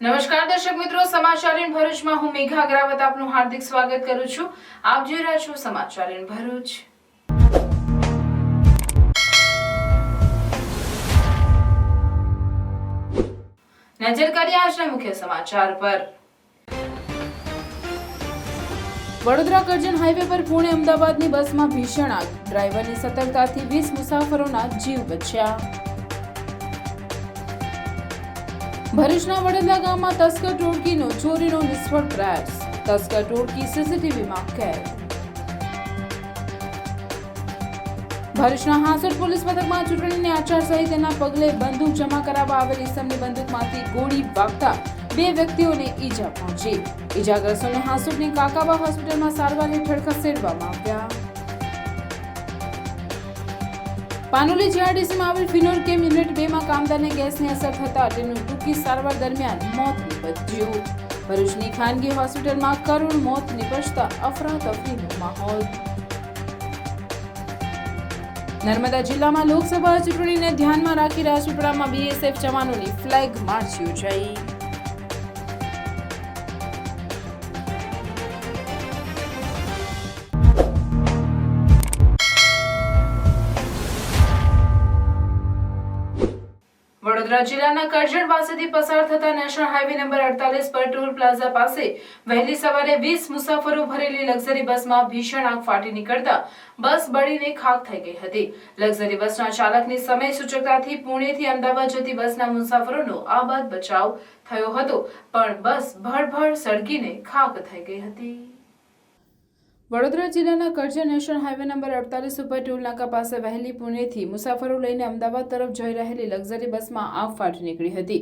નમસ્કાર દર્શક મિત્રો, સમાચાર ઇન ભરૂચમાં હું મેઘા અગ્રવાલ આપનું હાર્દિક સ્વાગત કરું છું. આપ જોઈ રહ્યા છો સમાચાર ઇન ભરૂચ. નજર કરીએ આજના મુખ્ય સમાચાર પર. વડોદરા કરજણ હાઈવે પર પુણે અમદાવાદની બસમાં ભીષણ આગ. ડ્રાઈવરની સતર્કતાથી 20 મુસાફરોના જીવ બચ્યા. ભરૂચના વડોદરા ગામમાં તસ્કર ટોળકીનો ચોરીનો નિષ્ફળ પ્રયાસ. તસ્કર ટોળકી સીસીટીવીમાં કેદ. ભરૂચના હાંસોટ પોલીસ મથકમાં ચૂંટણીની આચારસંહિતાના પગલે બંદૂક જમા કરાવવા આવેલ ઈસમની બંદૂકમાંથી ગોળી વાગતા 2 વ્યક્તિઓને ઈજા પહોંચી. ઈજાગ્રસ્તોને હાંસોટની કાકાબા હોસ્પિટલમાં સારવાર હેઠળ ખસેડવામાં આવ્યા. પાનોલી જીઆરડીસીમાં આવેલ ફિનોલ કેમ યુનિટ 2 માં કામદારને ગેસની અસર થતા તેનું ટૂંકી સારવાર દરમિયાન મોત નીપજ્યું. ભરૂચની ખાનગી હોસ્પિટલમાં કરુણ મોત નીપજતા અફરાતફરીનો માહોલ. નર્મદા જિલ્લામાં લોકસભા ચૂંટણીને ધ્યાનમાં રાખી રાજપીપળામાં બીએસએફ જવાનોની ફ્લેગ માર્ચ યોજાઈ. વડોદરા જિલ્લાના કરજણ પાસેથી પસાર થતા નેશનલ હાઈવે નંબર 48 પર ટોલ પ્લાઝા પાસે વહેલી સવારે 20 મુસાફરો ભરેલી લક્ઝરી બસમાં ભીષણ આગ ફાટી નીકળતા બસ બળીને ખાખ થઈ ગઈ હતી. લક્ઝરી બસના ચાલકની સમય સૂચકતાથી પુણેથી અમદાવાદ જતી બસના મુસાફરોનો આબાદ બચાવ થયો હતો, પણ બસ ભડભડ સળગીને ખાખ થઈ ગઈ હતી. વડોદરા જિલ્લાના કરજણ નેશનલ હાઈવે નંબર 48 ઉપર ટોલ નાકા પાસે વહેલી પુણેથી મુસાફરો લઈને અમદાવાદ તરફ જઈ રહેલી લક્ઝરી બસમાં આગ ફાટી નીકળી હતી.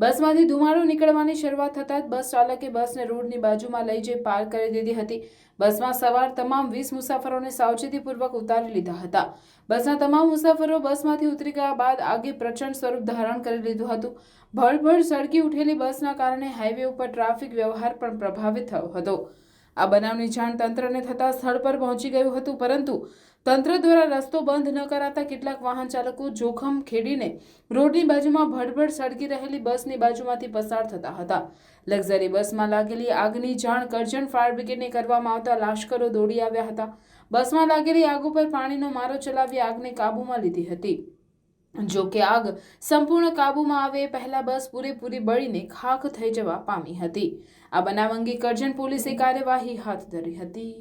બસમાંથી ધુમાડો નીકળવાની શરૂઆત થતાં જ બસ ચાલકે બસને રોડની બાજુમાં લઈ જઈ પાર્ક કરી દીધી હતી. બસમાં સવાર તમામ 20 મુસાફરોને સાવચેતીપૂર્વક ઉતારી લીધા હતા. બસના તમામ મુસાફરો બસમાંથી ઉતરી ગયા બાદ આગે પ્રચંડ સ્વરૂપ ધારણ કરી લીધું હતું. ભડભડ સળગી ઉઠેલી બસના કારણે હાઈવે ઉપર ટ્રાફિક વ્યવહાર પણ પ્રભાવિત થયો હતો. આ બનાવની જાણ તંત્રને થતાં સ્થળ પર પહોંચી ગયું હતું, પરંતુ તંત્ર દ્વારા રસ્તો બંધ ન કરાતા કેટલાક વાહન ચાલકો જોખમ ખેડીને રોડની બાજુમાં ભડભડ સળગી રહેલી બસની બાજુમાંથી પસાર થતા હતા. લક્ઝરી બસમાં લાગેલી આગની જાણ કરજણ ફાયર બ્રિગેડને કરવામાં આવતા લાશ્કરો દોડી આવ્યા હતા. બસમાં લાગેલી આગ ઉપર પાણીનો મારો ચલાવી આગને કાબૂમાં લીધી હતી. જો કે આગ સંપૂર્ણ કાબૂમાં આવે પહેલા બસ પૂરેપૂરી બળીને ખાખ થઈ જવા પામી હતી. આ બનાવ અંગે કરજણ પોલીસે કાર્યવાહી હાથ ધરી હતી.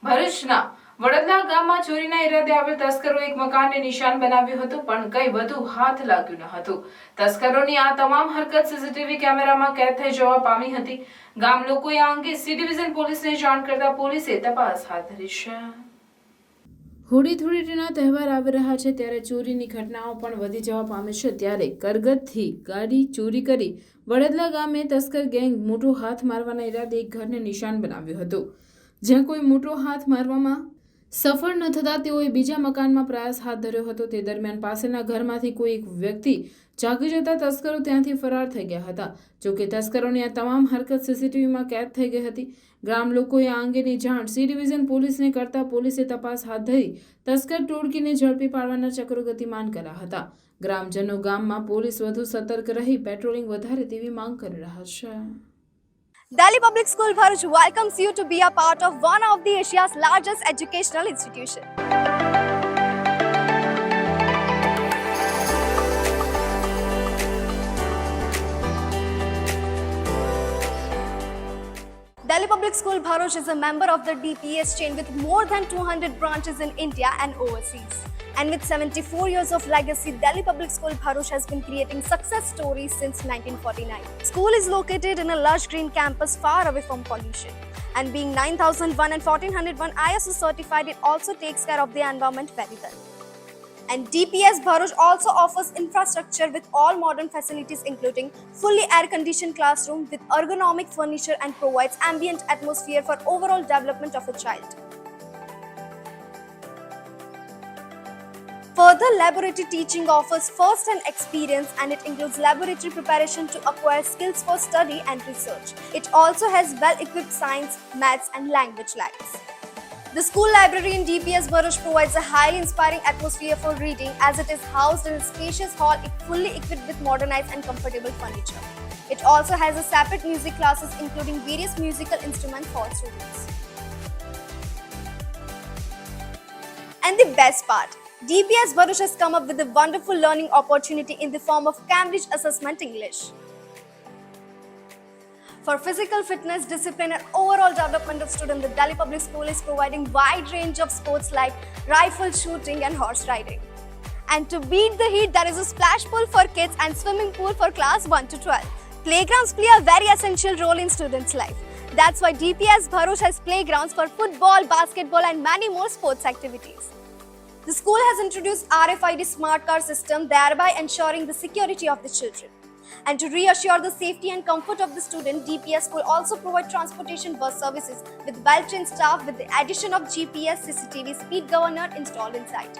ભરૂચના વડોદરા ગામમાં ચોરીના ઈરાદે આવેલ તસ્કરો એક મકાનને નિશાન બનાવ્યું હતું, પણ કંઈ વધુ હાથ લાગ્યું ન હતું. તસ્કરોની આ તમામ હરકત સીસીટીવી કેમેરામાં કેદ થઈ જવા પામી હતી. ગામ લોકોએ આ અંગે સી ડિવિઝન પોલીસને જાણ કરતા પોલીસે તપાસ હાથ ધરી છે. હોળી ધૂળેટીના તહેવાર આવી રહ્યા છે ત્યારે ચોરીની ઘટનાઓ પણ વધી જવા પામે છે. ત્યારે કરગતથી ગાડી ચોરી કરી વડોદરા ગામે તસ્કર ગેંગ મોટો હાથ મારવાના ઈરાદે એક ઘરને નિશાન બનાવ્યું હતું. જ્યાં કોઈ મોટો હાથ મારવામાં સફળ ન થતા તેઓએ બીજા મકાનમાં પ્રયાસ હાથ ધર્યો હતો. તે દરમિયાન પાસેના ઘરમાંથી કોઈ એક વ્યક્તિ જાગી જતા તસ્કરો ત્યાંથી ફરાર થઈ ગયા હતા. જોકે તસ્કરોની આ તમામ હરકત સીસીટીવીમાં કેદ થઈ ગઈ હતી. ગ્રામ લોકોએ આ અંગેની જાણ સી ડિવિઝન પોલીસને કરતા પોલીસે તપાસ હાથ ધરી તસ્કર ટોળકીને ઝડપી પાડવાના ચક્રો ગતિમાન કર્યા હતા. ગ્રામજનો ગામમાં પોલીસ વધુ સતર્ક રહી પેટ્રોલિંગ વધારે તેવી માંગ કરી રહ્યા છે. Delhi Public School Bharuch welcomes you to be a part of one of the Asia's largest educational institution. Delhi Public School Bharuch is a member of the DPS chain with more than 200 branches in India and overseas. And with 74 years of legacy, Delhi Public School Bharuch has been creating success stories since 1949. School is located in a lush green campus far away from pollution. And being 9001 and 1401 ISO certified, it also takes care of the environment very well. And DPS Bharuch also offers infrastructure with all modern facilities including fully air-conditioned classroom with ergonomic furniture and provides ambient atmosphere for overall development of a child. Further, laboratory teaching offers first-hand experience and it includes laboratory preparation to acquire skills for study and research. It also has well-equipped science, maths and language labs. The school library in DPS Bharuch provides a highly inspiring atmosphere for reading as it is housed in a spacious hall fully equipped with modernized and comfortable furniture. It also has a separate music classes including various musical instruments for students. And the best part, DPS Bharuch has come up with a wonderful learning opportunity in the form of Cambridge Assessment English. For physical fitness, discipline and overall development of students, the Delhi Public School is providing wide range of sports like rifle shooting and horse riding. And to beat the heat, there is a splash pool for kids and swimming pool for class 1 to 12. Playgrounds play a very essential role in students' life. That's why DPS Bharuch has playgrounds for football, basketball and many more sports activities. The school has introduced RFID smart car system, thereby ensuring the security of the children. And to reassure the safety and comfort of the student, DPS school also provide transportation bus services with well-trained staff with the addition of GPS CCTV speed governor installed inside.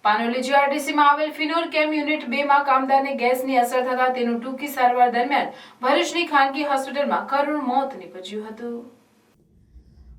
Panoli જીઆરડીસીમાં આવેલ phenol કેમ unit 2 માં કામદારને ગેસની અસર થતા તેનું ટૂંકી સારવાર દરમિયાન ભરૂચની ખાનગી હોસ્પિટલમાં કરુણ મોત નીપજ્યું હતું.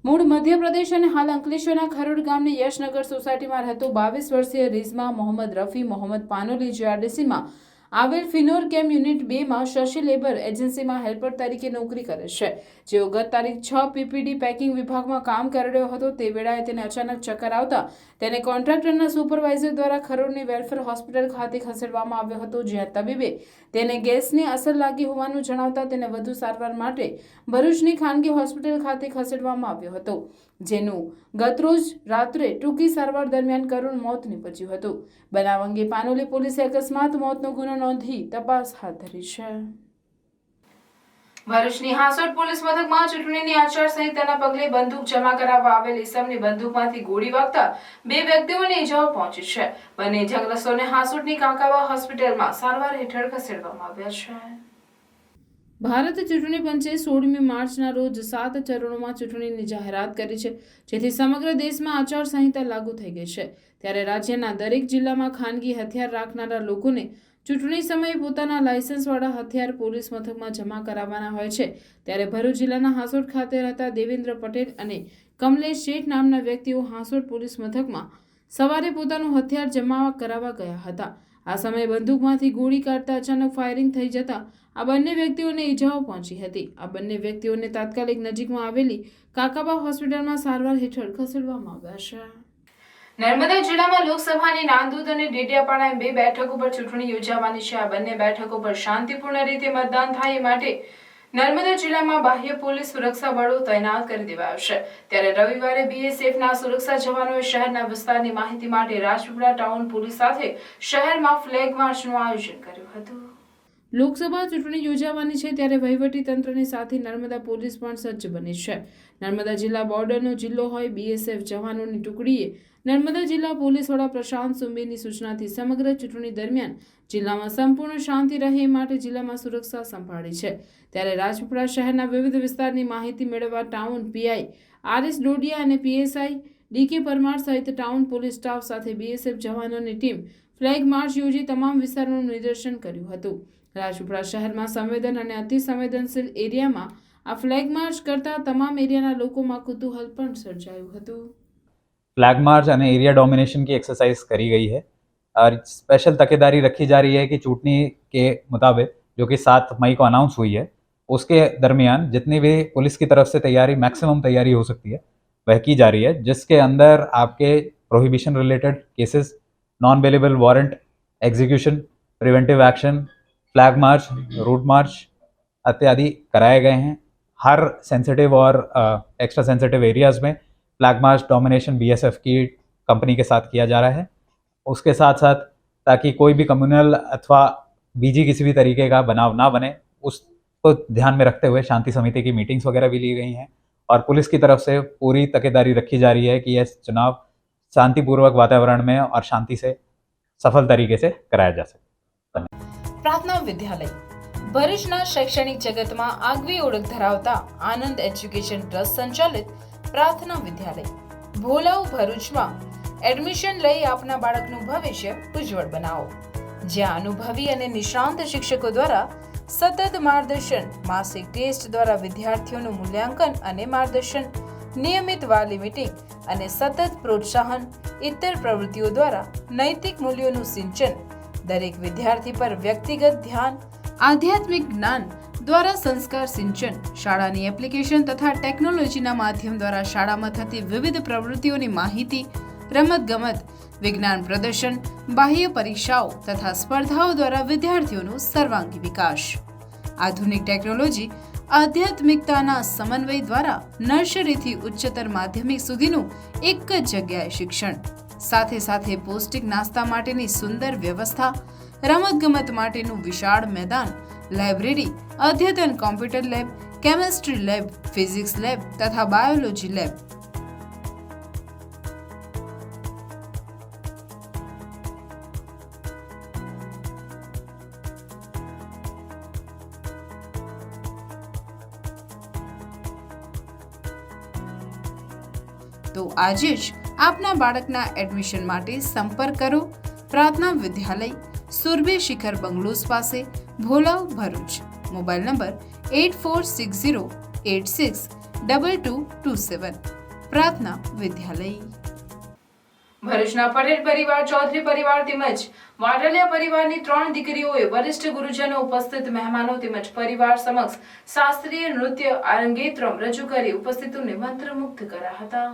મૂળ મધ્યપ્રદેશ અને હાલ અંકલેશ્વરના ખરોડ ગામની યશનગર સોસાયટીમાં રહેતો 22 વર્ષીય રિઝમા મોહમ્મદ રફી મોહમ્મદ પાનોલી જીઆરડીસીમાં આવેલ ફિનોર કેમ યુનિટ 2 માં શશી લેબર એજન્સીમાં હેલ્પર તરીકે નોકરી કરે છે. જેઓ ગત તારીખ 6 પીપીડી પેકિંગ વિભાગમાં કામ કરી રહ્યો હતો તે વેળાએ તેને અચાનક ચક્કર આવતા તેને કોન્ટ્રાક્ટરના સુપરવાઇઝર દ્વારા ખરોડની વેલફેર હોસ્પિટલ ખાતે ખસેડવામાં આવ્યો હતો, જ્યાં તબીબે તેને ગેસની અસર લાગી હોવાનું જણાવતા તેને વધુ સારવાર માટે ભરૂચની ખાનગી હોસ્પિટલ ખાતે ખસેડવામાં આવ્યો હતો, જેનું ગતરોજ રાત્રે ટૂંકી સારવાર દરમિયાન કરુણ મોત નીપજ્યું હતું. બનાવ અંગે પાનોલી પોલીસે અકસ્માત મોતનો ગુનો નોંધી તપાસ હાથ ધરી છે. ભરૂચની હાંસોટ પોલીસ મથકમાં ચૂંટણીની આચારસંહિતાના પગલે બંદૂક જમા કરાવવા આવેલ ઇસમની બંદૂકમાંથી ગોળી વાગતા 2 વ્યક્તિઓને ઇજાઓ પહોંચી છે. બંને ઇજાગ્રસ્તોને હાંસોટની કાંકાવા હોસ્પિટલમાં સારવાર હેઠળ ખસેડવામાં આવ્યા છે. ભારત ચૂંટણી પંચે 16મી માર્ચના રોજ 7 ચરણોમાં ચૂંટણીની જાહેરાત કરી છે, જેથી સમગ્ર દેશમાં આચારસંહિતા લાગુ થઈ ગઈ છે. ત્યારે રાજ્યના દરેક જિલ્લામાં ખાનગી હથિયાર રાખનારા લોકોને ચૂંટણી સમયે પોતાના લાયસન્સવાળા હથિયાર પોલીસ મથકમાં જમા કરાવવાના હોય છે. ત્યારે ભરૂચ જિલ્લાના હાંસોટ ખાતે રહેતા દેવેન્દ્ર પટેલ અને કમલેશ શેઠ નામના વ્યક્તિઓ હાંસોટ પોલીસ મથકમાં સવારે પોતાનું હથિયાર જમા કરાવવા ગયા હતા. આ સમયે બંદૂકમાંથી ગોળી કાઢતા અચાનક ફાયરિંગ થઈ જતા આ બંને વ્યક્તિઓને ઈજાઓ પહોંચી હતી. આ બંને વ્યક્તિઓને તાત્કાલિક નજીકમાં આવેલી કાકાબા હોસ્પિટલમાં સારવાર હેઠળ ખસેડવામાં આવ્યા છે. નર્મદા જિલ્લામાં લોકસભાની નાંદોદ અને ડેડિયાપાડા એમ 2 બેઠકો પર ચૂંટણી યોજાવાની છે. આ બંને બેઠકો પર શાંતિપૂર્ણ રીતે મતદાન થાય એ માટે નર્મદા જિલ્લામાં બાહ્ય પોલીસ સુરક્ષા બળો તૈનાત કરી દેવાયા છે. ત્યારે રવિવારે બીએસએફના સુરક્ષા જવાનોએ શહેરના વિસ્તારની માહિતી માટે રાજપીપળા ટાઉન પોલીસ સાથે શહેરમાં ફ્લેગ માર્ચનું આયોજન કર્યું હતું. લોકસભા ચૂંટણી યોજાવાની છે, ત્યારે વહીવટી તંત્રની સાથે નર્મદા પોલીસ પણ સજ્જ બની છે. નર્મદા જિલ્લા બોર્ડરનો જિલ્લો હોય બીએસએફ જવાનોની ટુકડીએ નર્મદા જિલ્લા પોલીસ વડા પ્રશાંત સુંબેની સૂચનાથી સમગ્ર ચૂંટણી દરમિયાન જિલ્લામાં સંપૂર્ણ શાંતિ રહે એ માટે જિલ્લામાં સુરક્ષા સંભાળી છે. ત્યારે રાજપીપળા શહેરના વિવિધ વિસ્તારની માહિતી મેળવવા ટાઉન પીઆઈ આરએસ ડોડિયા અને પીએસઆઈ ડીકે પરમાર સહિત ટાઉન પોલીસ સ્ટાફ સાથે બીએસએફ જવાનોની ટીમ ફ્લેગ માર્ચ યોજી તમામ વિસ્તારોનું નિદર્શન કર્યું હતું. રાજપીપળા શહેરમાં સંવેદન અને અતિ સંવેદનશીલ એરિયામાં આ ફ્લેગ માર્ચ કરતા તમામ એરિયાના લોકોમાં કુતૂહલ પણ સર્જાયું હતું. फ्लैग मार्च અને एरिया डोमिनेशन की एक्सरसाइज करी गई है और स्पेशल तकेदारी रखी जा रही है कि चूंटनी के मुताबिक जो कि 7 मई को अनाउंस हुई है उसके दरमियान जितनी भी पुलिस की तरफ से तैयारी मैक्सिमम तैयारी हो सकती है वह की जा रही है, जिसके अंदर आपके prohibition related cases, non available warrant execution, preventive action, flag march, route march इत्यादि कराए गए हैं. हर सेंसिटिव और एक्स्ट्रा सेंसिटिव एरियाज़ में फ्लैग मार्च डोमिनेशन बीएसएफ की कंपनी के साथ किया जा रहा है. उसके साथ साथ ताकि कोई भी कम्युनल अथवा बीजी किसी भी तरीके का बनाव ना बने उसको ध्यान में रखते हुए शांति समिति की मीटिंग्स वगैरह भी ली गई हैं और पुलिस की तरफ से पूरी तकेदारी रखी जा रही है कि यह चुनाव शांतिपूर्वक वातावरण में और शांति से सफल तरीके से कराया जा सके. પ્રાર્થના વિદ્યાલય ભરૂચના શૈક્ષણિક જગતમાં આગવી ઓળખ ધરાવતા આનંદ એજ્યુકેશન ટ્રસ્ટ સંચાલિત પ્રાર્થના વિદ્યાલય ભોલાવ ભરૂચમાં એડમિશન લઈ આપના બાળકનું ભવિષ્ય ઉજ્જવળ બનાવો. જ્યાં અનુભવી અને નિષ્ણાંત શિક્ષકો દ્વારા સતત માર્ગદર્શન, માસિક ટેસ્ટ દ્વારા વિદ્યાર્થીઓનું મૂલ્યાંકન અને માર્ગદર્શન, નિયમિત વાલી મીટિંગ અને સતત પ્રોત્સાહન, ઇતર પ્રવૃત્તિઓ દ્વારા નૈતિક મૂલ્યોનું સિંચન, દરેક વિદ્યાર્થી પર વ્યક્તિગત ધ્યાન, આધ્યાત્મિક જ્ઞાન દ્વારા સંસ્કાર સિંચન, શાળાની એપ્લિકેશન તથા ટેકનોલોજીના માધ્યમ દ્વારા શાળામાં થતી વિવિધ પ્રવૃત્તિઓની માહિતી, રમતગમત, વિજ્ઞાન પ્રદર્શન, બાહ્ય પરીક્ષાઓ તથા સ્પર્ધાઓ દ્વારા વિદ્યાર્થીઓનો સર્વાંગી વિકાસ. આધુનિક ટેકનોલોજી, આધ્યાત્મિકતાના સમન્વય દ્વારા નર્સરીથી ઉચ્ચતર માધ્યમિક સુધીનું એક જ જગ્યાએ શિક્ષણ, સાથે સાથે પૌષ્ટિક નાસ્તા માટેની સુંદર વ્યવસ્થા, રમતગમત માટેનું વિશાળ મેદાન, લાઇબ્રેરી, અદ્યતન computer lab, chemistry lab, physics lab તથા બાયોલોજી લેબ. તો આજે જ આપના બાળકના એડમિશન માટે સંપર્ક કરો પ્રાર્થના વિદ્યાલય, સુરભી શિખર બંગલોઝ પાસે, ભોલાવ, ભરૂચ. Mobile number 8460862227. પ્રાર્થના વિદ્યાલય. ભરૂચના પટેલ પરિવાર, ચૌધરી પરિવાર તેમજ વાડલિયા પરિવારની 3 દીકરીઓએ વરિષ્ઠ ગુરુજનો, ઉપસ્થિત મહેમાનો તેમજ પરિવાર સમક્ષ શાસ્ત્રીય નૃત્ય આરંગેત્રમ રજૂ કરી ઉપસ્થિતોને મંત્રમુગ્ધ કર્યા હતા.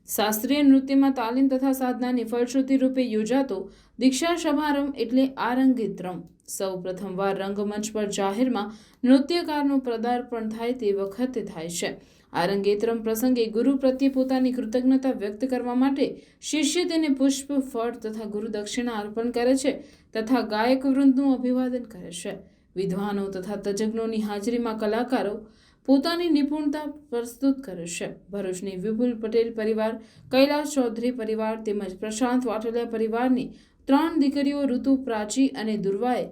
શાસ્ત્રીય નૃત્યમાં તાલીમ તથા સાધનાની ફલશ્રુતિ રૂપે યોજાતો દીક્ષા સમારંભ એટલે આરંગેત્રમ. સૌ પ્રથમવાર રંગમંચ પર જાહેરમાં નૃત્યકારનું પદાર્પણ થાય તે વખતે થાય છે. આરંગેત્રમ પ્રસંગે ગુરુ પ્રત્યે પોતાની કૃતજ્ઞતા વ્યક્ત કરવા માટે શિષ્ય તેને પુષ્પ, ફળ તથા ગુરુ દક્ષિણા અર્પણ કરે છે તથા ગાયક વૃંદનું અભિવાદન કરે છે. વિદ્વાનો તથા તજજ્ઞોની હાજરીમાં કલાકારો પોતાની નિપુણતા પ્રસ્તુત કરે છે. ભરૂચની વિપુલ પટેલ પરિવાર, કૈલાશ ચૌધરી પરિવાર તેમજ પ્રશાંત વાટલિયા પરિવારની 3 દીકરીઓ ઋતુ, પ્રાચી અને દુર્વાએ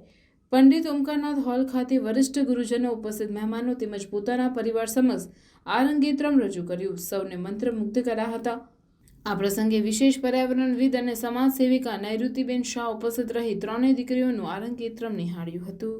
પંડિત ઓમકારનાથ હોલ ખાતે વરિષ્ઠ ગુરુજનો, ઉપસ્થિત મહેમાનો તેમજ પોતાના પરિવાર સમક્ષ આરંગેત્રમ રજૂ કર્યું. સૌને મંત્રમુગ્ધ કર્યા હતા. આ પ્રસંગે વિશેષ પર્યાવરણવિદ અને સમાજ સેવિકા નૈઋતિબેન શાહ ઉપસ્થિત રહી 3 દીકરીઓનું આરંગેત્રમ નિહાળ્યું હતું.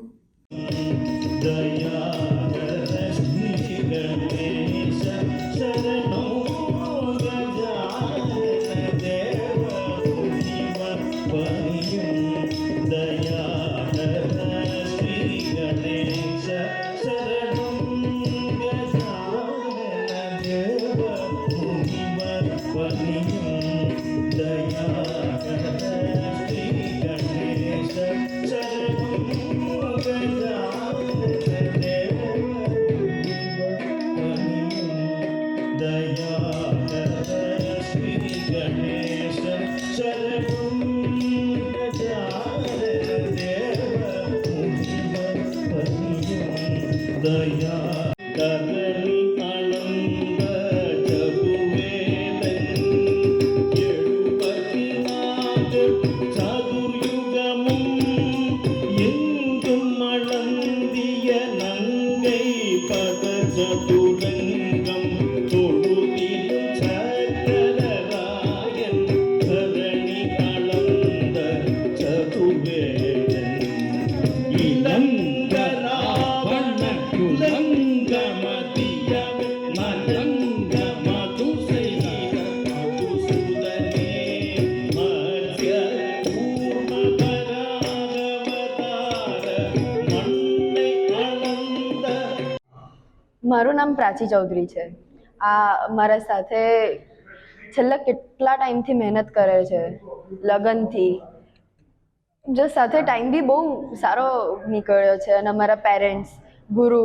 મારું નામ પ્રાચી ચૌધરી છે. આ મારા સાથે છેલ્લા કેટલા ટાઈમથી મહેનત કરે છે, લગનથી. જો સાથે ટાઈમ બી બહુ સારો નીકળ્યો છે અને અમારા પેરેન્ટ્સ, ગુરુ,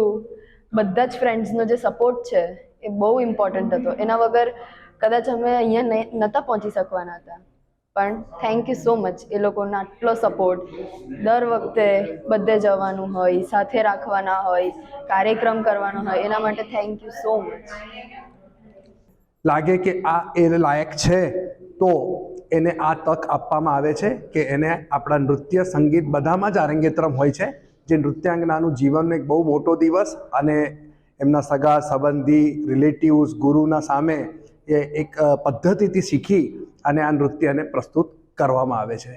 બધા જ ફ્રેન્ડ્સનો જે સપોર્ટ છે એ બહુ ઇમ્પોર્ટન્ટ હતો. એના વગર કદાચ અમે અહીંયા નહોતા પહોંચી શકવાના હતા. પણ થેન્ક યુ સો મચ એ લોકોનો આટલો સપોર્ટ. દર વખતે બધે જવાનું હોય, સાથે રાખવાના હોય, કાર્યક્રમ કરવાનો હોય, એના માટે થેન્ક યુ સો મચ. લાગે કે આ એ લાયક છે તો એને આ તક આપવામાં આવે છે કે એને આપણા નૃત્ય, સંગીત બધામાં જ આરંગેત્રમ હોય છે, જે નૃત્યાંગનાનું જીવનનો એક બહુ મોટો દિવસ અને એમના સગા સંબંધી, રિલેટિવ્સ, ગુરુના સામે એ એક પદ્ધતિથી શીખી અને આ નૃત્યને પ્રસ્તુત કરવામાં આવે છે.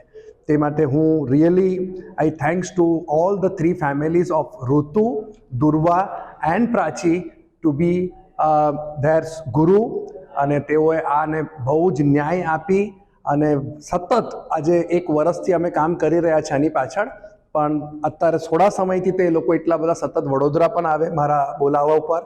તે માટે હું really I thanks to all the 3 families of Ritu, Durva and Prachi to be there ગુરુ, અને તેઓએ આને બહુ જ ન્યાય આપી અને સતત આજે 1 વર્ષથી અમે કામ કરી રહ્યા છીએ આની પાછળ, પણ અત્યારે થોડા સમયથી તે લોકો એટલા બધા સતત વડોદરા પણ આવે મારા બોલાવવા ઉપર,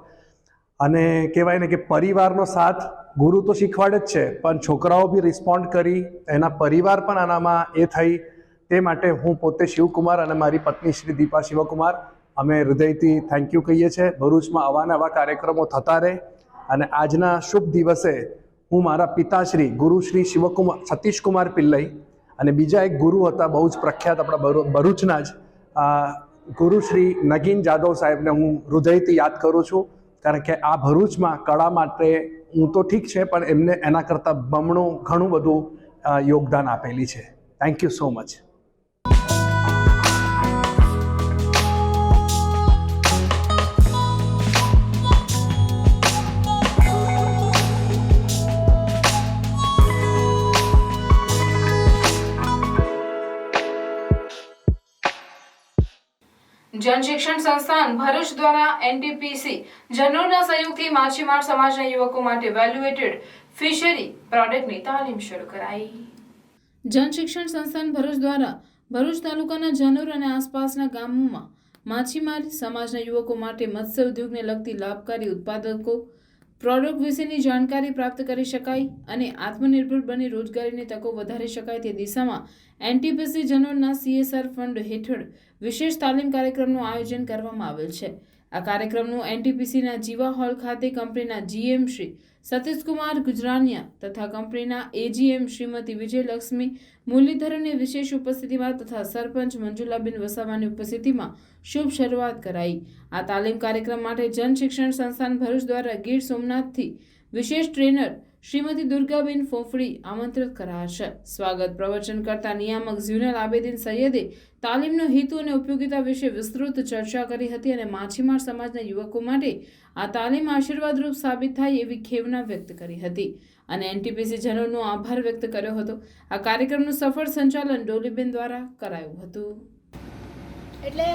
અને કહેવાય ને કે પરિવારનો સાથ ગુરુ તો શીખવાડે જ છે, પણ છોકરાઓ બી રિસ્પોન્ડ કરી, એના પરિવાર પણ આનામાં એ થઈ, તે માટે હું પોતે શિવકુમાર અને મારી પત્ની શ્રી દીપા શિવકુમાર અમે હૃદયથી થેન્ક યુ કહીએ છીએ. ભરૂચમાં આવા કાર્યક્રમો થતા રહે, અને આજના શુભ દિવસે હું મારા પિતાશ્રી ગુરુ શ્રી સતીશકુમાર પિલ્લઈ અને બીજા એક ગુરુ હતા બહુ જ પ્રખ્યાત આપણા ભરૂચના જ ગુરુ શ્રી નગીન જાદવ સાહેબને હું હૃદયથી યાદ કરું છું, કારણ કે આ ભરૂચમાં કળા માટે હું તો ઠીક છે, પણ એમને એના કરતાં બમણું ઘણું બધું યોગદાન આપેલી છે. Thank you so much. જન શિક્ષણ સંસ્થાન ભરૂચ દ્વારા એનટીપીસી જનોરના સહયોગથી માછીમાર સમાજના યુવકો માટે વેલ્યુએટેડ ફિશરી પ્રોડક્ટની તાલીમ શરૂ કરાઈ. જન શિક્ષણ સંસ્થાન ભરૂચ દ્વારા ભરૂચ તાલુકાના જનોર અને આસપાસના ગામોમાં માછીમારી સમાજના યુવકો માટે મત્સ્ય ઉદ્યોગને લગતી લાભકારી ઉત્પાદકો પ્રોડક્ટ વિશેની જાણકારી પ્રાપ્ત કરી શકાય અને આત્મનિર્ભર બની રોજગારીની તકો વધારી શકાય તે દિશામાં એનટીપીસી જનોરના CSR ફંડ હેઠળ વિશેષ તાલીમ કાર્યક્રમનું આયોજન કરવામાં આવેલ છે. આ કાર્યક્રમનું એનટીપીસીના જીવા હોલ ખાતે કંપનીના GM શ્રી સતીશકુમાર ગુજરાનિયા તથા કંપનીના AGM શ્રીમતી વિજયલક્ષ્મી મુરલીધરનની વિશેષ ઉપસ્થિતિમાં તથા સરપંચ મંજુલાબેન વસાવાની ઉપસ્થિતિમાં શુભ શરૂઆત કરાઈ. આ તાલીમ કાર્યક્રમ માટે જન શિક્ષણ સંસ્થાન ભરૂચ દ્વારા ગીર સોમનાથથી વિશેષ ટ્રેનર શ્રીમતી દુર્ગાબેન ફોફડી આમંત્રિત કરાશે. સ્વાગત પ્રવચન કરતા નિયામક ઝ્યુનલ આબેદીન સૈયદે તાલીમનો હેતુ અને ઉપયોગિતા વિશે વિસ્તૃત ચર્ચા કરી હતી અને માછીમાર સમાજના યુવકો માટે આ તાલીમ આશીર્વાદરૂપ સાબિત થાય એવી ખેવના વ્યક્ત કરી હતી અને એનટીપીસી જનોરનો આભાર વ્યક્ત કર્યો હતો. આ કાર્યક્રમનું સફળ સંચાલન ડોલીબેન દ્વારા કરાયું હતું. એટલે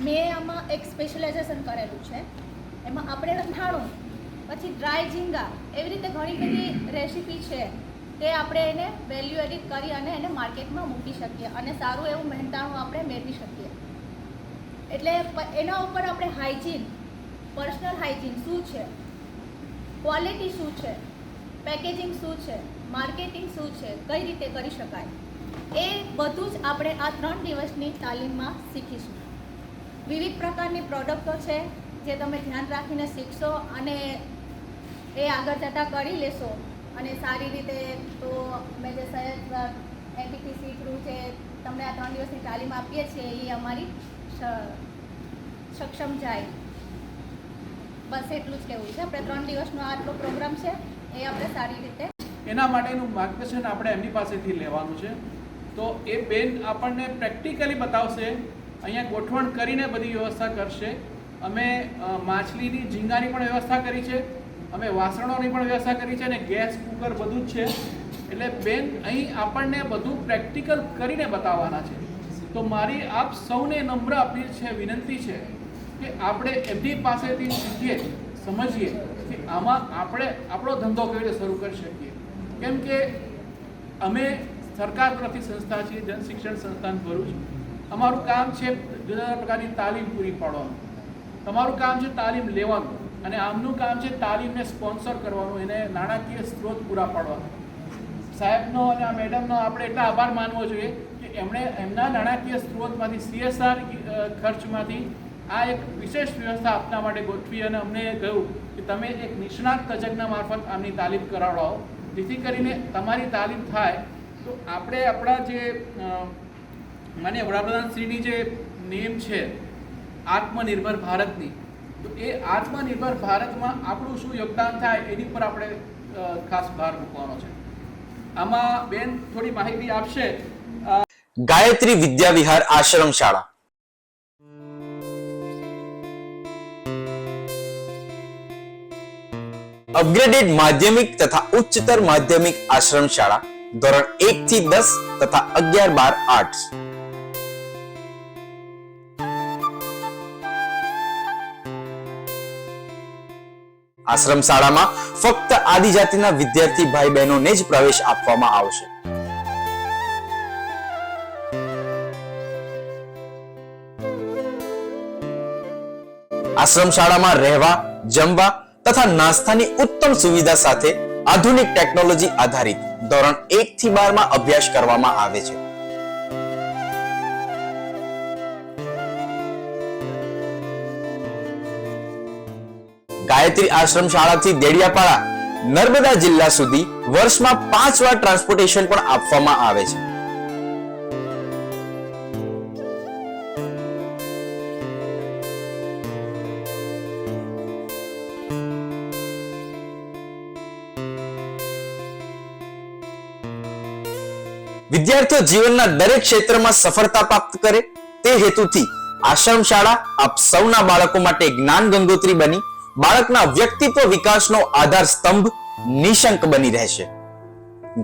મેં આમાં એક સ્પેશિયલાઇઝેશન કરેલું છે. એમાં આપણે અથાણું, પછી ડ્રાય ઝીંગા, એવી રીતે ઘણી બધી રેસીપી છે તે આપણે એને વેલ્યુ એડિટ કરી અને એને માર્કેટમાં મૂકી શકીએ અને સારું એવું મહેનતાણું આપણે મેળવી શકીએ. એટલે એના ઉપર આપણે હાઇજીન, પર્સનલ હાઇજીન શું છે, ક્વોલિટી શું છે, પેકેજિંગ શું છે, માર્કેટિંગ શું છે, કઈ રીતે કરી શકાય, એ બધું જ આપણે આ 3 દિવસની તાલીમમાં શીખીશું. વિવિધ પ્રકારની પ્રોડક્ટો છે જે તમે ધ્યાન રાખીને શીખશો અને એ આગળ જતાં કરી લેશો અને સારી રીતે. તો મેં જે સહેજ એનટીપીસી થ્રુ જે તમને આ 3 દિવસની તાલીમ આપીએ છીએ એ અમારી સક્ષમ જાય, બસ એટલું જ કહેવું છે. આપણે 3 દિવસનો આટલો પ્રોગ્રામ છે એ આપણે સારી રીતે એના માટેનું માર્ગદર્શન આપણે એમની પાસેથી લેવાનું છે. તો એ બેન આપણને પ્રેક્ટિકલી બતાવશે, અહીંયા ગોઠવણ કરીને બધી વ્યવસ્થા કરશે. અમે માછલીની ઝીંગાની પણ વ્યવસ્થા કરી છે, અમે વાસણોની પણ વ્યવસ્થા કરી છે અને ગેસ કુકર બધું જ છે. એટલે બેન અહીં આપણને બધું પ્રેક્ટિકલ કરીને બતાવવાના છે. તો મારી આપ સૌને નમ્ર અપીલ છે, વિનંતી છે કે આપણે એમની પાસેથી શીખીએ, સમજીએ કે આમાં આપણે આપણો ધંધો કેવી રીતે શરૂ કરી શકીએ. કેમ કે અમે સરકાર તરફથી સંસ્થા છીએ, જન શિક્ષણ સંસ્થાન ભરૂચ. અમારું કામ છે જુદા જુદા પ્રકારની તાલીમ પૂરી પાડવાનું. તમારું કામ છે તાલીમ લેવાનું અને આમનું કામ છે તાલીમને સ્પોન્સર કરવાનું, એને નાણાકીય સ્ત્રોત પૂરા પાડવાનો. સાહેબનો અને આ મેડમનો આપણે એટલા આભાર માનવો જોઈએ કે એમણે એમના નાણાકીય સ્ત્રોતમાંથી CSR ખર્ચમાંથી આ એક વિશેષ વ્યવસ્થા આપના માટે ગોઠવી અને અમને કહ્યું કે તમે એક નિષ્ણાત તજજ્ઞ મારફત આમની તાલીમ કરાવડાવો, જેથી કરીને તમારી તાલીમ થાય. તો આપણે આપણા જે માનીય વડાપ્રધાનશ્રીની જે નેમ છે આત્મનિર્ભર ભારતની, તો એ આત્મનિર્ભર ભારતમાં આપણું શું યોગદાન થાય એની પર આપણે ખાસ ભાર મૂકવાનો છે. આમાં બેન થોડી માહિતી આપશે. ગાયત્રી વિદ્યા વિહાર આશ્રમ શાળા અપગ્રેડેડ માધ્યમિક તથા ઉચ્ચતર માધ્યમિક આશ્રમ શાળા ધોરણ 1 થી 10 તથા 11-12 આર્ટ્સ. આશ્રમ શાળામાં ફક્ત આદિજાતિના વિદ્યાર્થી ભાઈ બહેનોને જ પ્રવેશ આપવામાં આવશે. આશ્રમ શાળામાં રહેવા, જમવા તથા નાસ્તાની ઉત્તમ સુવિધા સાથે આધુનિક ટેકનોલોજી આધારિત ધોરણ 1 થી 12 માં અભ્યાસ કરવામાં આવે છે. ગાયત્રી આશ્રમ શાળાથી દેડિયાપાડા, નર્મદા જિલ્લા સુધી વર્ષમાં 5 વાર ટ્રાન્સપોર્ટેશન પણ આપવામાં આવે છે. વિદ્યાર્થીઓ જીવનના દરેક ક્ષેત્રમાં સફળતા પ્રાપ્ત કરે તે હેતુથી આશ્રમ શાળા આપ સૌના બાળકો માટે જ્ઞાન ગંગોત્રી બની બાળકના વ્યક્તિત્વ વિકાસનો આધાર સ્તંભ નિશંક બની રહેશે.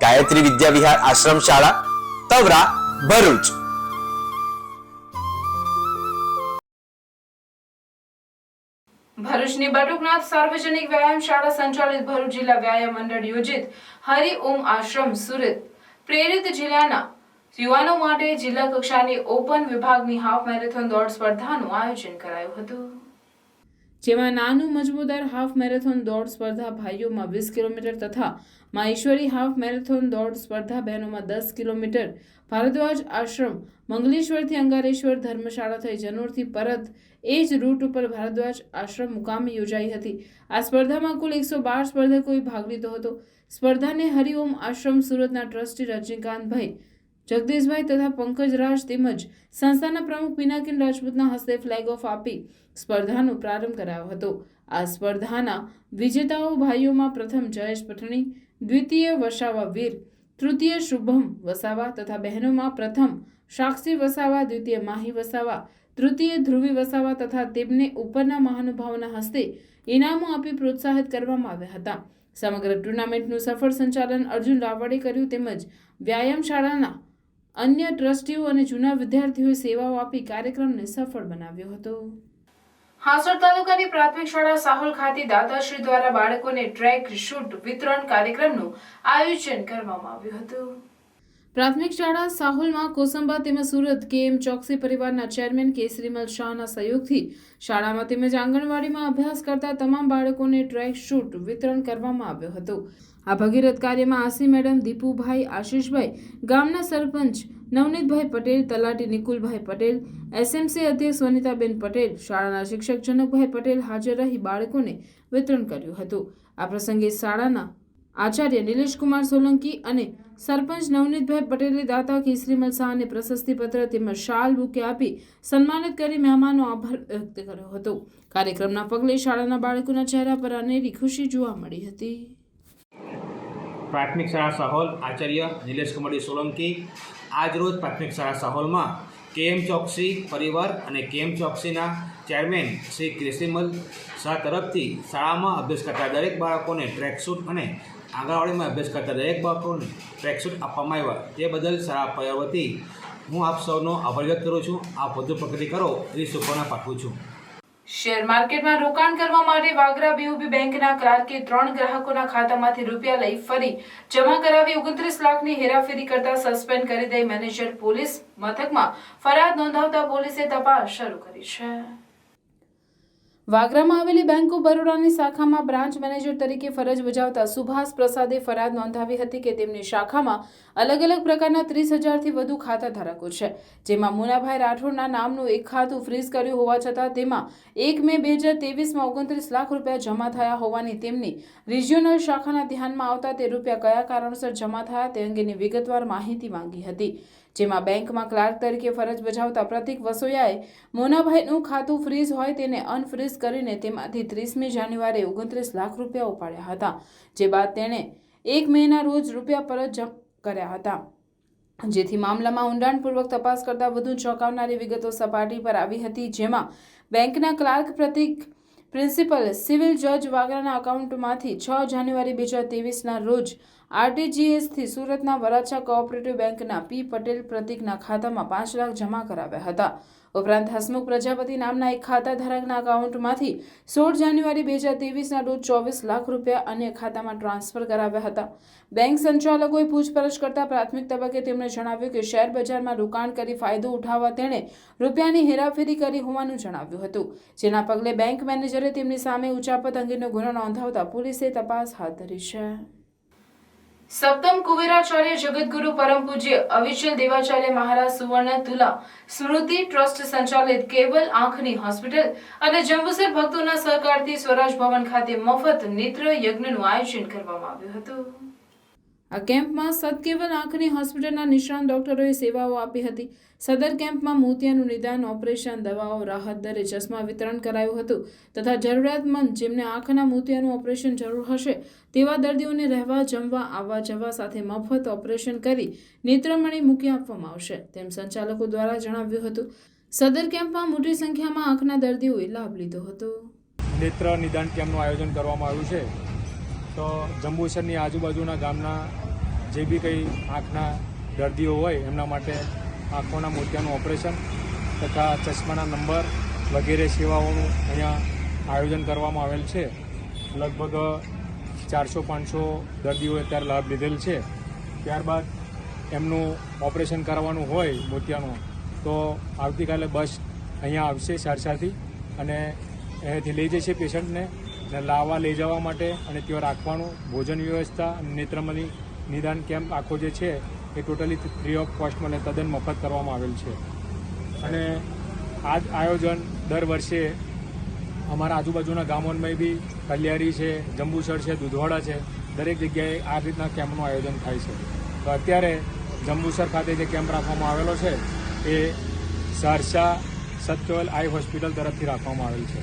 ગાયત્રી વિદ્યા વિહાર આશ્રમ શાળા, તવરા, ભરૂચ. ભરૂચની બટુકનાથ સાર્વજનિક વ્યાયામ શાળા સંચાલિત ભરૂચ જિલ્લા વ્યાયામ મંડળ યોજિત હરિ ઓમ આશ્રમ સુરત પ્રેરિત જિલ્લાના યુવાનો માટે જિલ્લા કક્ષાની ઓપન વિભાગની હાફ મેરેથોન દોડ સ્પર્ધાનું આયોજન કરાયું હતું, જેમાં નાનું મજબૂદાર હાફ મેરેથોન દોડ સ્પર્ધા ભાઈઓમાં 20 કિલોમીટર તથા માહેશ્વરી હાફ મેરેથોન દોડ સ્પર્ધા બહેનોમાં 10 કિલોમીટર ભારદ્વાજ આશ્રમ મંગલેશ્વરથી અંગારેશ્વર ધર્મશાળા થઈ જનોરથી પરત એ જ રૂટ ઉપર ભારદ્વાજ આશ્રમ મુકામે યોજાઈ હતી. આ સ્પર્ધામાં કુલ 112 સ્પર્ધકોએ ભાગ લીધો હતો. સ્પર્ધાને હરિઓમ આશ્રમ સુરતના ટ્રસ્ટી રજનીકાંતભાઈ, જગદીશભાઈ તથા પંકજરાજ તેમજ સંસ્થાના પ્રમુખ પિનાકિન રાજપૂતના હસ્તે ફ્લેગ ઓફ આપી સ્પર્ધાનો પ્રારંભ કરાયો હતો. આ સ્પર્ધાના વિજેતાઓ ભાઈઓમાં પ્રથમ જયેશ પટણી, દ્વિતીય વસાવા વીર, તૃતીય શુભમ વસાવા તથા બહેનોમાં પ્રથમ સાક્ષી વસાવા, દ્વિતીય માહી વસાવા, તૃતીય ધ્રુવી વસાવા તથા તેમને ઉપરના મહાનુભાવોના હસ્તે ઇનામો આપી પ્રોત્સાહિત કરવામાં આવ્યા હતા. સમગ્ર ટુર્નામેન્ટનું સફળ સંચાલન અર્જુન રાવળે કર્યું તેમજ વ્યાયામ શાળાના અન્ય ટ્રસ્ટીઓ અને જૂના વિદ્યાર્થીઓએ સેવાઓ આપી કાર્યક્રમને સફળ બનાવ્યો હતો. હાસોડ તાલુકાની પ્રાથમિક શાળા સાહોલ ખાતે દાતાશ્રી દ્વારા બાળકોને ટ્રેક શૂટ વિતરણ કાર્યક્રમનું આયોજન કરવામાં આવ્યું હતું. પ્રાથમિક શાળા સાહોલમાં કોસંબા તેમજ સુરત કેએમ ચોકસી પરિવારના ચેરમેન કેસરીમલ શાહના સહયોગથી શાળામાં તેમજ આંગણવાડીમાં અભ્યાસ કરતા તમામ બાળકોને ટ્રેક શૂટ વિતરણ કરવામાં આવ્યો હતો. આ ભગીરથ કાર્યમાં આસી મેડમ, દીપુભાઈ, આશીષભાઈ, ગામના સરપંચ નવનીતભાઈ પટેલ, તલાટી નિકુલભાઈ પટેલ, એસએમસી અધ્યક્ષ વનિતાબેન પટેલ, શાળાના શિક્ષક જનકભાઈ પટેલ હાજર રહી બાળકોને વિતરણ કર્યું હતું. આ પ્રસંગે શાળાના આચાર્ય નિલેશકુમાર સોલંકી અને સરપંચ નવનીતભાઈ પટેલે દાતા કેસરીમલ શાહને પ્રશસ્તિપત્ર તેમજ શાલ બુકે આપી સન્માનિત કરી મહેમાનનો આભાર વ્યક્ત કર્યો હતો. કાર્યક્રમના પગલે શાળાના બાળકોના ચહેરા પર અનેરી ખુશી જોવા મળી હતી. પ્રાથમિક શાળા સાહોલ આચાર્ય નિલેશકુમાર સોલંકી આજરોજ પ્રાથમિક શાળા સાહોલમાં કેએમ ચોકસી પરિવાર અને કેએમ ચોકસીના ચેરમેન શ્રી કેસરીમલ શાહ તરફથી શાળામાં અભ્યાસ કરતા દરેક બાળકોને ટ્રેકસૂટ અને આંગણવાડીમાં અભ્યાસ કરતા દરેક બાળકોને ટ્રેકસૂટ આપવામાં આવ્યા. તે બદલ શાળા પરિવાર વતી હું આપ સૌનો આભાર વ્યક્ત કરું છું. આપ વધુ પ્રગતિ કરો એવી શુભકામના પાઠવું છું. શેર માર્કેટમાં રોકાણ કરવા માટે વાગરા બીઓબી બેંકના ક્લાર્કે 3 ગ્રાહકોના ખાતામાંથી રૂપિયા લઈ ફરી જમા કરાવી 29 લાખની હેરાફેરી કરતા સસ્પેન્ડ કરી દઈ મેનેજર પોલીસ મથકમાં ફરિયાદ નોંધાવતા પોલીસે તપાસ શરૂ કરી છે. વાગરામાં આવેલી બેંક ઓફ બરોડાની શાખામાં બ્રાન્ચ મેનેજર તરીકે ફરજ બજાવતા સુભાષ પ્રસાદે ફરિયાદ નોંધાવી હતી કે તેમની શાખામાં અલગ અલગ પ્રકારના 30,000થી વધુ ખાતા ધારકો છે, જેમાં મુનાભાઈ રાઠોડના નામનું એક ખાતું ફ્રીઝ કર્યું હોવા છતાં તેમાં 1 મે 2023માં 29 લાખ રૂપિયા જમા થયા હોવાની તેમની રિજિયોનલ શાખાના ધ્યાનમાં આવતા તે રૂપિયા કયા કારણોસર જમા થયા તે અંગેની વિગતવાર માહિતી માંગી હતી. જેમાં બેંકમાં ક્લાર્ક તરીકે ફરજ બજાવતા પ્રતિક વસોયાએ મોનાભાઈનું ખાતું ફ્રીઝ હોય તેને અનફ્રીઝ કરીને તેમાંથી 30મી જાન્યુઆરીએ 29 લાખ રૂપિયા ઉપાડ્યા હતા, જે બાદ તેણે 1 મેના રોજ રૂપિયા પરત કર્યા હતા. જેથી મામલામાં ઊંડાણપૂર્વક તપાસ કરતા વધુ ચોંકાવનારી વિગતો સપાટી પર આવી હતી, જેમાં બેંકના ક્લાર્ક પ્રતિક પ્રિન્સિપલ સિવિલ જજ વાગરાના એકાઉન્ટમાંથી 6 જાન્યુઆરી 2023ના રોજ RTGS થી સુરતના વરાછા કોઓપરેટિવ બેંકના P પટેલ પ્રતીકના ખાતામાં 5 લાખ જમા કરાવ્યા હતા. ઉપરાંત હસમુખ પ્રજાપતિ નામના એક ખાતા ધારકના એકાઉન્ટમાંથી 16 જાન્યુઆરી 2023ના રોજ 24 લાખ રૂપિયા અન્ય ખાતામાં ટ્રાન્સફર કરાવ્યા હતા. બેંક સંચાલકોએ પૂછપરછ કરતા પ્રાથમિક તબક્કે તેમણે જણાવ્યું કે શેર બજારમાં રોકાણ કરી ફાયદો ઉઠાવવા તેણે રૂપિયાની હેરાફેરી કરી હોવાનું જણાવ્યું હતું. જેના પગલે બેંક મેનેજરે તેમની સામે ઉચાપત અંગેનો ગુનો નોંધાવતા પોલીસે તપાસ હાથ ધરી છે. સપ્તમ કુવેરાચાર્ય જગતગુરુ પરમ પૂજ્ય અવિચલ દેવાચાર્ય મહારાજ સુવર્ણ તુલા સ્મૃતિ ટ્રસ્ટ સંચાલિત કેવલ આંખની હોસ્પિટલ અને જંબુસર ભક્તોના સહકારથી સ્વરાજ ભવન ખાતે મફત નેત્ર યજ્ઞનું આયોજન કરવામાં આવ્યું હતું. આ કેમ્પમાં સદકેવલ આંખની હોસ્પિટલના નિષ્ણાત ડોક્ટરોએ સેવાઓ આપી હતી. સદર કેમ્પમાં મોતિયાનું નિદાન, ઓપરેશન, દવાઓ, રાહત દરે ચશ્મા વિતરણ કરાયું હતું તથા જરૂરિયાતમંદ જેમને આંખના મોતિયાનું ઓપરેશન જરૂર હશે તેવા દર્દીઓને રહેવા, જમવા, આવવા જવા સાથે મફત ઓપરેશન કરી નેત્રમણી મૂકી આપવામાં આવશે તેમ સંચાલકો દ્વારા જણાવ્યું હતું. સદર કેમ્પમાં મોટી સંખ્યામાં આંખના દર્દીઓએ લાભ લીધો હતો. નેત્ર નિદાન કેમ્પનું આયોજન કરવામાં આવ્યું છે. તો જંબુસરની આજુબાજુના ગામના જે બી કંઈ આંખના દર્દીઓ હોય એમના માટે આંખોના મોતિયાનું ઓપરેશન તથા ચશ્માના નંબર વગેરે સેવાઓનું અહીંયા આયોજન કરવામાં આવેલ છે. લગભગ 400-500 દર્દીઓએ અત્યારે લાભ લીધેલ છે. ત્યારબાદ એમનું ઓપરેશન કરાવવાનું હોય મોતિયાનું તો આવતીકાલે બસ અહીંયા આવશે સરસાથી અને અહીંયાથી લઈ જશે પેશન્ટને લાવવા લઈ જવા માટે અને ત્યાં રાખવાનું, ભોજન વ્યવસ્થા અને નેત્રમણી નિદાન કેમ્પ આખો જે છે એ ટોટલી ફ્રી ઓફ કોસ્ટમાં અને તદ્દન મફત કરવામાં આવેલ છે. અને આ જ આયોજન દર વર્ષે અમારા આજુબાજુના ગામોમાં બી કલિયારી છે, જંબુસર છે, દુધવાડા છે, દરેક જગ્યાએ આ રીતના કેમ્પનું આયોજન થાય છે. તો અત્યારે જંબુસર ખાતે જે કેમ્પ રાખવામાં આવેલો છે એ સહરસા સતકેવલ આઈ હોસ્પિટલ તરફથી રાખવામાં આવેલ છે.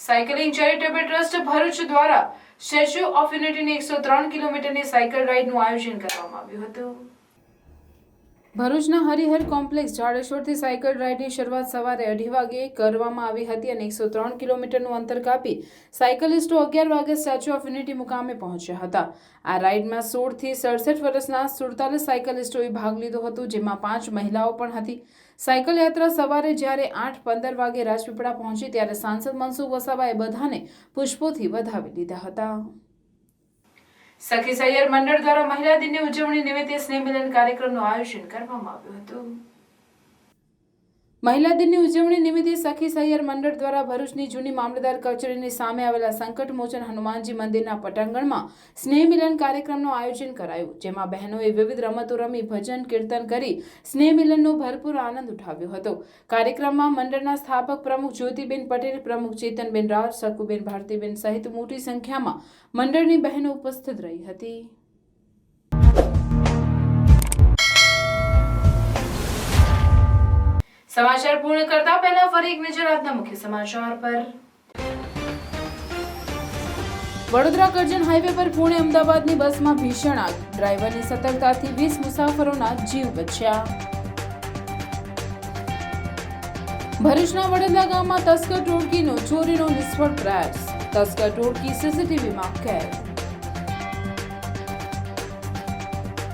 સાયકલિંગ ચેરિટેબલ ટ્રસ્ટ ભરૂચ દ્વારા સ્ટેચ્યુ ઓફ યુનિટીની 103 કિલોમીટરની સાયકલ રાઇડનું આયોજન કરવામાં આવ્યું હતું. ભરૂચના હરિહર કોમ્પ્લેક્સ જાડેશ્વરથી સાયકલ રાઇડની શરૂઆત સવારે 2:30 વાગે કરવામાં આવી હતી અને 103 કિલોમીટરનું અંતર કાપી સાયકલિસ્ટો 11 વાગે સ્ટેચ્યુ ઓફ યુનિટી મુકામે પહોંચ્યા હતા. આ રાઇડમાં 16 થી 67 વર્ષના 47 સાયકલિસ્ટોએ ભાગ લીધો હતો, જેમાં 5 મહિલાઓ પણ હતી. સાયકલ યાત્રા સવારે જ્યારે 8:15 વાગે રાજપીપળા પહોંચી ત્યારે સાંસદ મનસુખ વસાવાએ બધાને પુષ્પોથી વધાવી લીધા હતા. સખી સૈયર મંડળ દ્વારા મહિલા દિનની ઉજવણી નિમિત્તે સ્નેહ મિલન કાર્યક્રમનું આયોજન કરવામાં આવ્યું હતું. મહિલા દિનની ઉજવણી નિમિત્તે સખી સૈયર મંડળ દ્વારા ભરૂચની જૂની મામલતદાર કચેરીની સામે આવેલા સંકટ મોચન હનુમાનજી મંદિરના પટાંગણમાં સ્નેહ મિલન કાર્યક્રમનું આયોજન કરાયું, જેમાં બહેનોએ વિવિધ રમતો રમી, ભજન કીર્તન કરી સ્નેહ મિલનનો ભરપૂર આનંદ ઉઠાવ્યો હતો. કાર્યક્રમમાં મંડળના સ્થાપક પ્રમુખ જ્યોતિબેન પટેલ, પ્રમુખ ચેતનબેન રાજ, શકુબેન ભારતીબેન સહિત મોટી સંખ્યામાં મંડળની બહેનો ઉપસ્થિત રહી હતી. સમાચાર પૂર્ણ કરતા પહેલા ફરી એક નજર આજના મુખ્ય સમાચાર પર. વડોદરા કરજણ હાઈવે પર પુણે અમદાવાદની બસમાં ભીષણ આગ, ડ્રાઈવરની સતર્કતાથી 20 મુસાફરોના જીવ બચ્યા. ભરૂચના વડોદરા ગામમાં તસ્કર ટોળકીનો ચોરીનો નિષ્ફળ પ્રયાસ, તસ્કર ટોળકી સીસીટીવીમાં કેદ.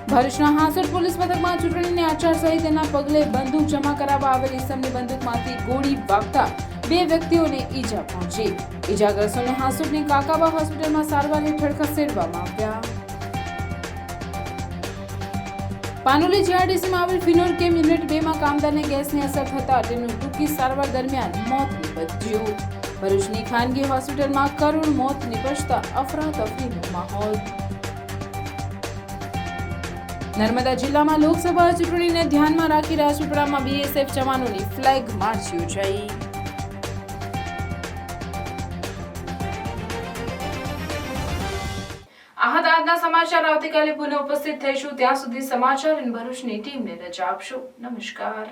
ભરૂચના હાંસોટ પોલીસ મથકમાં ચૂંટણીની આચારસંહિતાના પગલે બંદૂક જમા કરાવવા આવેલ ઈસમની બંદૂકમાંથી ગોળી વાગતા 2 વ્યક્તિઓને ઈજા પહોંચી. ઈજાગ્રસ્તોને હાંસોટની કાકાબા હોસ્પિટલમાં સારવાર હેઠળ ખસેડવામાં આવ્યા. પાનોલી જીઆરડીસીમાં આવેલ ફિનોલ કેમ યુનિટ 2માં કામદારને ગેસની અસર થતા તેનું ટૂંકી સારવાર દરમિયાન મોત નીપજ્યું. ભરૂચની ખાનગી હોસ્પિટલમાં કરુણ મોત નીપજતા અફરાતફરીનો માહોલ. નર્મદા જિલ્લામાં લોકસભા ચૂંટણીને ધ્યાનમાં રાખી રાજપીપળામાં બીએસએફ જવાનોની ફ્લેગ માર્ચ યોજાઈ. આ હતા આજના સમાચાર. આવતીકાલે પુનઃ ઉપસ્થિત થઈશું. ત્યાં સુધી સમાચાર ભરૂચની ટીમને રજા આપશો. નમસ્કાર.